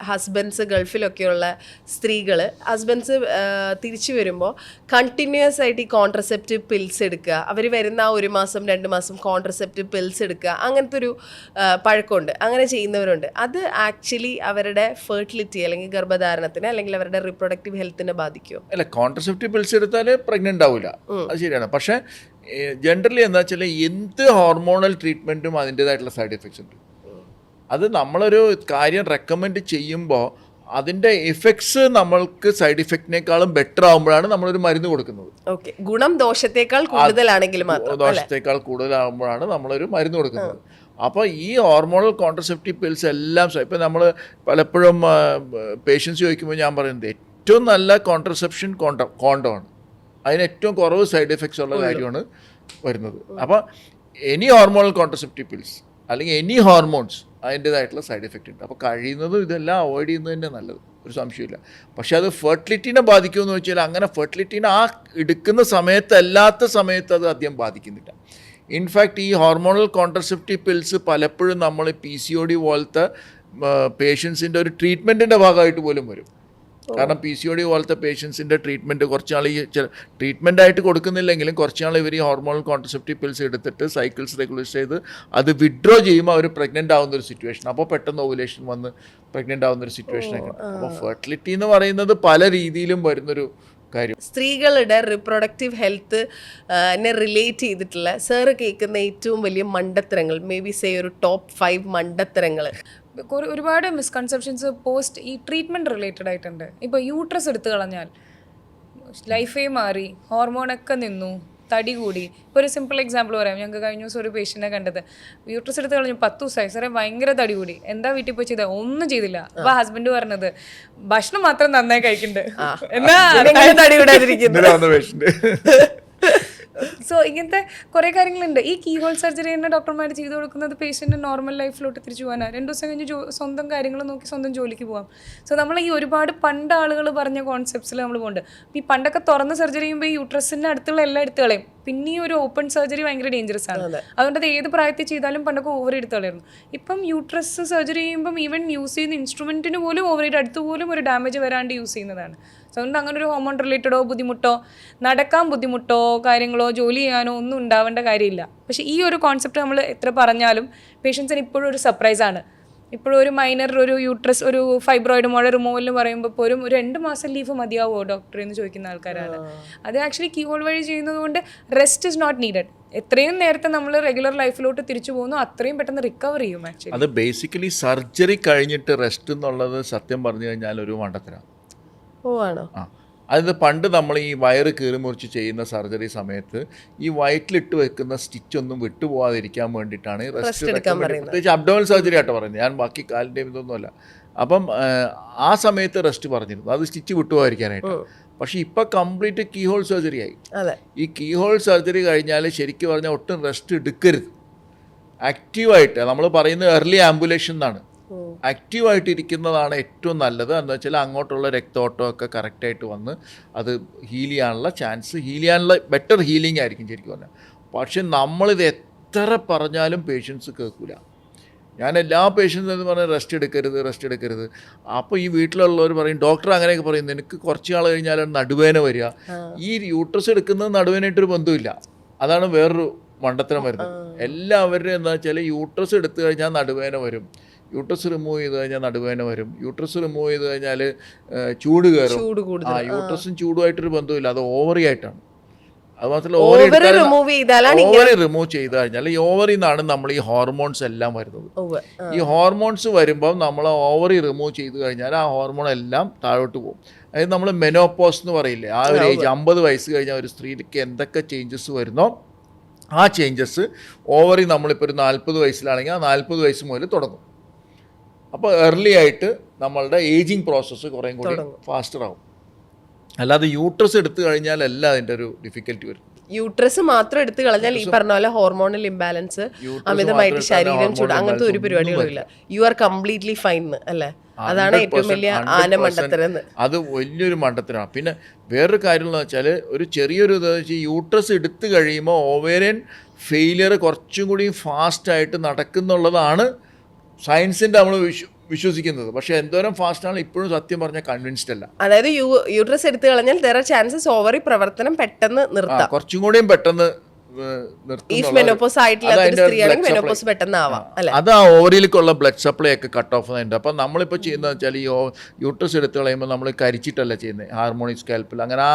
Husbands ഗൾഫിലൊക്കെയുള്ള സ്ത്രീകൾ husbands തിരിച്ചു വരുമ്പോൾ കണ്ടിന്യൂസ് ആയിട്ട് ഈ കോൺട്രസെപ്റ്റീവ് പിൽസ് എടുക്കുക, അവർ വരുന്ന ആ 1 മാസം 2 മാസം കോൺട്രസെപ്റ്റീവ് പിൽസ് എടുക്കുക, അങ്ങനത്തെ ഒരു പഴക്കമുണ്ട്. അങ്ങനെ ചെയ്യുന്നവരുണ്ട്. അത് ആക്ച്വലി അവരുടെ ഫെർട്ടിലിറ്റി അല്ലെങ്കിൽ ഗർഭധാരണത്തിന് അല്ലെങ്കിൽ അവരുടെ റിപ്രൊഡക്റ്റീവ് ഹെൽത്തിനെ ബാധിക്കുമോ? അല്ല, കോൺട്രസെപ്റ്റീവ് പിൽസ് എടുത്താൽ പ്രഗ്നൻ്റ് ആവില്ല, അത് ശരിയാണ്. പക്ഷേ ജനറലി എന്താ വെച്ചാൽ എന്ത് ഹോർമോണൽ ട്രീറ്റ്മെൻറ്റും അതിൻ്റേതായിട്ടുള്ള സൈഡ് എഫക്ട്സ് ഉണ്ട്. അത് നമ്മളൊരു കാര്യം റെക്കമെൻഡ് ചെയ്യുമ്പോൾ അതിൻ്റെ എഫക്ട്സ് നമ്മൾക്ക് സൈഡ് ഇഫക്റ്റിനേക്കാളും ബെറ്റർ ആകുമ്പോഴാണ് നമ്മളൊരു മരുന്ന് കൊടുക്കുന്നത്. ഓക്കെ, ഗുണം ദോഷത്തേക്കാൾ കൂടുതലാണെങ്കിൽ ദോഷത്തേക്കാൾ കൂടുതലാകുമ്പോഴാണ് നമ്മളൊരു മരുന്ന് കൊടുക്കുന്നത്. അപ്പോൾ ഈ ഹോർമോണൽ കോൺട്രസെപ്റ്റീവ് പിൽസ് എല്ലാം ഇപ്പം നമ്മൾ പലപ്പോഴും പേഷ്യൻസ് ചോദിക്കുമ്പോൾ ഞാൻ പറയുന്നത് ഏറ്റവും നല്ല കോൺട്രസെപ്ഷൻ കോണ്ടോമാണ്. അതിന് ഏറ്റവും കുറവ് സൈഡ് എഫക്ട്സ് ഉള്ള കാര്യമാണ് വരുന്നത്. അപ്പോൾ എനി ഹോർമോണൽ കോൺട്രസെപ്റ്റീവ് പിൽസ് അല്ലെങ്കിൽ എനി ഹോർമോൺസ് അതിൻ്റേതായിട്ടുള്ള സൈഡ് എഫക്റ്റ് ഉണ്ട്. അപ്പോൾ കഴിയുന്നതും ഇതെല്ലാം അവോയ്ഡ് ചെയ്യുന്നത് തന്നെ നല്ലത്, ഒരു സംശയമില്ല. പക്ഷെ അത് ഫെർട്ടിലിറ്റീനെ ബാധിക്കുമെന്ന് വെച്ചാൽ അങ്ങനെ ഫെർട്ടിലിറ്റീനെ ആ എടുക്കുന്ന സമയത്തല്ലാത്ത സമയത്ത് അത് അധികം ബാധിക്കുന്നില്ല. ഇൻഫാക്റ്റ് ഈ ഹോർമോണൽ കോൺട്രസെപ്റ്റീവ് പിൽസ് പലപ്പോഴും നമ്മൾ PCOD പോലത്തെ പേഷ്യൻസിൻ്റെ ഒരു ട്രീറ്റ്മെൻറ്റിൻ്റെ ഭാഗമായിട്ട് പോലും വരും. കാരണം PCOD പോലത്തെ പേഷ്യൻസിൻ്റെ ട്രീറ്റ്മെൻറ്റ് കുറച്ച് നാൾ ഈ ട്രീറ്റ്മെൻറ്റായിട്ട് കൊടുക്കുന്നില്ലെങ്കിലും കുറച്ച് നാൾ ഇവർ ഈ ഹോർമോണൽ കോൺട്രസെപ്റ്റീവ് പിൽസ് എടുത്തിട്ട് സൈക്കിൾസ് റെഗുലേറ്റ് ചെയ്ത് അത് വിഡ്രോ ചെയ്യുമ്പോൾ അവർ പ്രഗ്നൻ്റ് ആവുന്നൊരു സിറ്റുവേഷൻ, അപ്പോൾ പെട്ടെന്ന് ഓവുലേഷൻ വന്ന് പ്രഗ്നൻ്റ് ആവുന്നൊരു സിറ്റുവേഷനൊക്കെ. അപ്പോൾ ഫെർട്ടിലിറ്റി എന്ന് പറയുന്നത് പല രീതിയിലും വരുന്നൊരു കാര്യം. സ്ത്രീകളുടെ റിപ്രൊഡക്റ്റീവ് ഹെൽത്ത് റിലേറ്റ് ചെയ്തിട്ടുള്ള സാറ് കേൾക്കുന്ന ഏറ്റവും വലിയ മണ്ടത്തരങ്ങൾ, മേ ബി സേ ഒരു ടോപ്പ് 5 മണ്ടത്തരങ്ങൾ. ഒരുപാട് മിസ്കൺസെപ്ഷൻസ് പോസ്റ്റ് ഈ ട്രീറ്റ്മെൻറ്റ് റിലേറ്റഡ് ആയിട്ടുണ്ട്. ഇപ്പോൾ യൂട്രസ് എടുത്തു കളഞ്ഞാൽ ലൈഫേ മാറി, ഹോർമോണൊക്കെ നിന്നു, തടി കൂടി. ഇപ്പോൾ ഒരു സിമ്പിൾ എക്സാമ്പിൾ പറയാം. ഞങ്ങൾക്ക് കഴിഞ്ഞ ദിവസം ഒരു പേഷ്യൻറ്റിനെ കണ്ടത് യൂട്രസ് എടുത്ത് കളഞ്ഞു 10 ദിവസമായി, സാറേ ഭയങ്കര തടി കൂടി. എന്താ വീട്ടിൽ പോയി ചെയ്തത്? ഒന്നും ചെയ്തില്ല. അപ്പോൾ ഹസ്ബൻഡ് പറഞ്ഞത് ഭക്ഷണം മാത്രം നന്നായി കഴിക്കുന്നുണ്ട്, എന്നാ തടി കൂടാതിരിക്കുന്നു. സോ ഇങ്ങനത്തെ കുറേ കാര്യങ്ങളുണ്ട്. ഈ കീ ഹോൾ സർജറി തന്നെ ഡോക്ടർമാർ ചെയ്ത് കൊടുക്കുന്നത് പേഷ്യൻറ്റ് നോർമൽ ലൈഫിലോട്ട് തിരിച്ചു പോകാനാണ്. 2 ദിവസം കഴിഞ്ഞ് സ്വന്തം കാര്യങ്ങൾ നോക്കി സ്വന്തം ജോലിക്ക് പോകാം. സോ നമ്മൾ ഈ ഒരുപാട് പണ്ട് ആളുകൾ പറഞ്ഞ കോൺസെപ്റ്റ്സിൽ നമ്മൾ പോകുന്നുണ്ട്. ഈ പണ്ടൊക്കെ തുറന്ന സർജറി ചെയ്യുമ്പോൾ ഈ യൂട്രസിൻ്റെ അടുത്തുള്ള എല്ലാം എടുത്ത് കളയും. പിന്നെ ഈ ഒരു ഓപ്പൺ സർജറി ഭയങ്കര ഡേഞ്ചറസ് ആണ്. അതുകൊണ്ട് അത് ഏത് പ്രായത്തിൽ ചെയ്താലും പണ്ടൊക്കെ ഓവർ എടുത്ത് കളയായിരുന്നു. ഇപ്പം യൂട്രസ് സർജറി ചെയ്യുമ്പം ഈവൻ യൂസ് ചെയ്യുന്ന ഇൻസ്ട്രുമെൻറ്റിന് പോലും ഓവറിയുടെ അടുത്ത് പോലും ഒരു ഡാമേജ് വരാണ്ട് യൂസ് ചെയ്യുന്നതാണ്. സോ അതുകൊണ്ട് അങ്ങനെ ഒരു ഹോർമോൺ റിലേറ്റഡോ ബുദ്ധിമുട്ടോ നടക്കാൻ ബുദ്ധിമുട്ടോ കാര്യങ്ങളോ ജോലി ചെയ്യാനോ ഒന്നും ഉണ്ടാവേണ്ട കാര്യമില്ല. പക്ഷേ ഈ ഒരു കോൺസെപ്റ്റ് നമ്മൾ എത്ര പറഞ്ഞാലും പേഷ്യൻസിന് ഇപ്പോഴും ഒരു സർപ്രൈസാണ്. ഇപ്പോഴും ഒരു മൈനർ ഒരു യൂട്രസ് ഒരു ഫൈബ്രോയിഡ് മുഴ റിമൂവലിന് പറയുമ്പോൾ പോലും ഒരു 2 മാസം ലീവ് മതിയാവുമോ ഡോക്ടറെ എന്ന് ചോദിക്കുന്ന ആൾക്കാരാണ്. അത് ആക്ച്വലി കീ ഹോൾ വഴി ചെയ്യുന്നത് കൊണ്ട് റെസ്റ്റ് ഇസ് നോട്ട് നീഡഡ്. എത്രയും നേരത്തെ നമ്മൾ റെഗുലർ ലൈഫിലോട്ട് തിരിച്ചു പോകുന്നു അത്രയും പെട്ടെന്ന് റിക്കവർ ചെയ്യും. ആക്ച്വലി അത് ബേസിക്കലി സർജറി കഴിഞ്ഞിട്ട് റെസ്റ്റ് എന്നുള്ളത് സത്യം പറഞ്ഞു കഴിഞ്ഞാൽ ഒരു മണ്ടത്തരാണ്. അത് പണ്ട് നമ്മൾ ഈ വയറ് കീറി മുറിച്ച് ചെയ്യുന്ന സർജറി സമയത്ത് ഈ വയറ്റിലിട്ട് വെക്കുന്ന സ്റ്റിച്ചൊന്നും വിട്ടുപോകാതിരിക്കാൻ വേണ്ടിയിട്ടാണ് റെസ്റ്റ് എടുക്കാൻ പറയുന്നത്. പ്രത്യേകിച്ച് അബ്ഡോമിനൽ സർജറി ആയിട്ട് പറയുന്നത്, ഞാൻ ബാക്കി കാലിൻ്റെയും ഇതൊന്നുമല്ല. അപ്പം ആ സമയത്ത് റെസ്റ്റ് പറഞ്ഞിരുന്നു, അത് സ്റ്റിച്ച് വിട്ടുപോകാതിരിക്കാനായിട്ട്. പക്ഷേ ഇപ്പോൾ കംപ്ലീറ്റ് കീ ഹോൾ സർജറി ആയി. ഈ കീ ഹോൾ സർജറി കഴിഞ്ഞാൽ ശരിക്കും പറഞ്ഞാൽ ഒട്ടും റെസ്റ്റ് എടുക്കരുത്. ആക്റ്റീവായിട്ട് നമ്മൾ പറയുന്നത് എർലി ആംബുലേഷൻ എന്നാണ്. ആക്റ്റീവായിട്ടിരിക്കുന്നതാണ് ഏറ്റവും നല്ലത്. എന്ന് വെച്ചാൽ അങ്ങോട്ടുള്ള രക്തോട്ടമൊക്കെ കറക്റ്റായിട്ട് വന്ന് അത് ഹീൽ ചെയ്യാനുള്ള ചാൻസ്, ഹീൽ ചെയ്യാനുള്ള ബെറ്റർ ഹീലിംഗ് ആയിരിക്കും ശരിക്കും പറഞ്ഞാൽ. പക്ഷെ നമ്മളിത് എത്ര പറഞ്ഞാലും പേഷ്യൻസ് കേൾക്കില്ല. ഞാൻ എല്ലാ പേഷ്യൻസും എന്ന് പറഞ്ഞാൽ റെസ്റ്റ് എടുക്കരുത്. അപ്പോൾ ഈ വീട്ടിലുള്ളവർ പറയും, ഡോക്ടർ അങ്ങനെയൊക്കെ പറയും, എനിക്ക് കുറച്ച് നാൾ കഴിഞ്ഞാലാണ് നടുവേന വരിക. ഈ യൂട്രസ് എടുക്കുന്നത് നടുവേനായിട്ടൊരു ബന്ധമില്ല. അതാണ് വേറൊരു മണ്ടത്തരം വരുന്നത്. എല്ലാവരുടെയും എന്താ വെച്ചാൽ യൂട്രസ് എടുത്തു കഴിഞ്ഞാൽ നടുവേന വരും, യൂട്രസ് റിമൂവ് ചെയ്ത് കഴിഞ്ഞാൽ നടുവേന വരും, യൂട്രസ് റിമൂവ് ചെയ്ത് കഴിഞ്ഞാൽ ചൂട് കയറും. യൂട്രസും ചൂടുമായിട്ടൊരു ബന്ധമില്ല, അത് ഓവറി ആയിട്ടാണ്. അത് മാത്രമല്ല ഓവറി റിമൂവ് ചെയ്ത് കഴിഞ്ഞാൽ ഈ ഓവറിൽ നിന്നാണ് നമ്മൾ ഈ ഹോർമോൺസ് എല്ലാം വരുന്നത്. ഈ ഹോർമോൺസ് വരുമ്പം നമ്മൾ ഓവറി റിമൂവ് ചെയ്ത് കഴിഞ്ഞാൽ ആ ഹോർമോൺ എല്ലാം താഴോട്ട് പോകും. അതായത് നമ്മൾ മെനോപോസ് എന്ന് പറയില്ലേ, ആ ഒരു ഏജ് 50 വയസ്സ് കഴിഞ്ഞാൽ ഒരു സ്ത്രീക്ക് എന്തൊക്കെ ചേഞ്ചസ് വരുന്നോ ആ ചേഞ്ചസ് ഓവറി നമ്മളിപ്പോൾ ഒരു 40 വയസ്സിലാണെങ്കിൽ ആ 40 വയസ്സ് മുതൽ തുടങ്ങും. അപ്പോൾ ഏർലി ആയിട്ട് നമ്മളുടെ ഏജിങ് പ്രോസസ്സ് കുറേ കൂടി ഫാസ്റ്റർ ആവും. അല്ലാതെ യൂട്രസ് എടുത്തു കഴിഞ്ഞാൽ അല്ല അതിൻ്റെ ഒരു ഡിഫിക്കൽറ്റി വരും. യൂട്രസ് മാത്രം എടുത്തു കളഞ്ഞാൽ ഈ പറഞ്ഞ പോലെ ഹോർമോണൽ ഇംബാലൻസ്, അമിതമായിട്ട് ശരീരം ചൂട്, അങ്ങനത്തെ ഒരു പരിപാടികളില്ല. യു ആർ കംപ്ലീറ്റ്ലി ഫൈൻ അല്ലേ? അതാണ് ഏറ്റവും വലിയ ആനമണ്ടത്തരം. അത് വലിയൊരു മണ്ടത്തരമാണ്. പിന്നെ വേറൊരു കാര്യം എന്ന് വെച്ചാൽ ഒരു ചെറിയൊരു യൂട്രസ് എടുത്തു കഴിയുമ്പോൾ ഓവേറിയൻ ഫെയിലിയർ കുറച്ചും കൂടി ഫാസ്റ്റായിട്ട് നടക്കുന്നുള്ളതാണ് സയൻസിൻ്റെ നമ്മൾ വിശ്വസിക്കുന്നത്. പക്ഷേ എന്തോരം ഫാസ്റ്റാണ് ഇപ്പോഴും സത്യം പറഞ്ഞാൽ കൺവിൻസ്ഡ് അല്ല. അതായത് യൂട്രസ് എടുത്തു കളഞ്ഞാൽ there are chances ഓവറി പ്രവർത്തനം പെട്ടെന്ന് നിർത്താം. കുറച്ചും കൂടിയും പെട്ടെന്ന് ഇഫ് മെനോപോസ് ആയിട്ടില്ലാത്ത സ്ത്രീയാണെങ്കിൽ മെനോപോസ് പെട്ടെന്ന് ആവാം അല്ലെ. അത് ആ ഓവറിയിലേക്കുള്ള ബ്ലഡ് സപ്ലൈ ഒക്കെ കട്ട് ഓഫ് ചെയ്യുന്നുണ്ട്. അപ്പം നമ്മളിപ്പോൾ ചെയ്യുന്നത് വെച്ചാൽ ഈ യൂട്രസ് എടുത്ത് കളയുമ്പോൾ നമ്മൾ കരിച്ചിട്ടല്ല ചെയ്യുന്നത്, ഹാർമോണിക് സ്കാൽപ്പിൽ. അങ്ങനെ ആ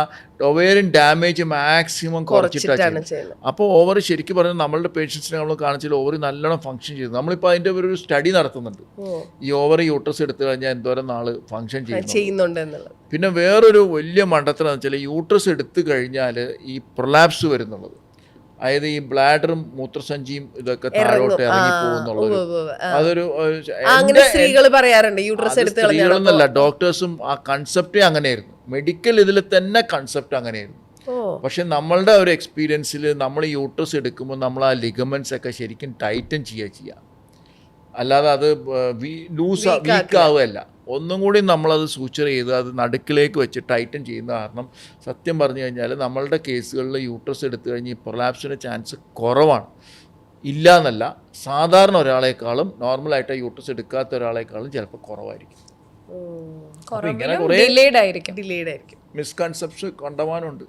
ഒവേറിയൻ ഡാമേജ് മാക്സിമം കുറച്ചിട്ടാണ് ചെയ്യുന്നത്. അപ്പോൾ ഓവർ ശരിക്കും പറഞ്ഞാൽ നമ്മളുടെ പേഷ്യൻസിനെ നമ്മൾ കാണിച്ചാൽ ഓവർ നല്ലോണം ഫംഗ്ഷൻ ചെയ്തു. നമ്മളിപ്പോൾ അതിൻ്റെ ഒരു സ്റ്റഡി നടത്തുന്നുണ്ട്, ഈ ഓവർ യൂട്രസ് എടുത്തു കഴിഞ്ഞാൽ എന്തോരം നാൾ ഫംഗ്ഷൻ ചെയ്യുന്നുണ്ട് എന്നുള്ളത്. പിന്നെ വേറൊരു വലിയ മണ്ടത്തരം എന്ന് വെച്ചാൽ യൂട്രസ് എടുത്തു കഴിഞ്ഞാൽ ഈ പ്രൊലാപ്സ് വരുന്നുള്ളത്, അതായത് ഈ ബ്ലാഡറും മൂത്രസഞ്ചിയും ഇതൊക്കെ താഴോട്ട് ഇറങ്ങി പോകുന്നുള്ളത്. അതൊരു സ്ത്രീകൾ പറയാറുണ്ട് യൂട്രസ് എടുത്ത് സ്ത്രീകളെന്നല്ല, ഡോക്ടേഴ്സും ആ കൺസെപ്റ്റേ അങ്ങനെയായിരുന്നു. മെഡിക്കൽ ഇതിൽ തന്നെ കൺസെപ്റ്റ് അങ്ങനെയായിരുന്നു. പക്ഷെ നമ്മളുടെ ഒരു എക്സ്പീരിയൻസിൽ നമ്മൾ യൂട്രസ് എടുക്കുമ്പോൾ നമ്മൾ ആ ലിഗമെന്റ്സ് ഒക്കെ ശരിക്കും ടൈറ്റൻ ചെയ്യുക, അല്ലാതെ അത് വീക്കാവുകയല്ല. ഒന്നും കൂടി നമ്മളത് സൂച്ചർ ചെയ്ത് അത് നടുക്കിലേക്ക് വെച്ച് ടൈറ്റൻ ചെയ്യുന്ന കാരണം സത്യം പറഞ്ഞു കഴിഞ്ഞാൽ നമ്മളുടെ കേസുകളിൽ യൂട്രസ് എടുത്തു കഴിഞ്ഞ് ഈ പ്രൊലാപ്സിൻ്റെ ചാൻസ് കുറവാണ്. ഇല്ല എന്നല്ല, സാധാരണ ഒരാളെക്കാളും നോർമലായിട്ട് യൂട്രസ് എടുക്കാത്ത ഒരാളെക്കാളും ചിലപ്പോൾ കുറവായിരിക്കും. ഇങ്ങനെ കുറേ ഡിലേഡ് ആയിരിക്കും. മിസ്കൺസെപ്ഷൻ കണ്ടവാനുണ്ട്.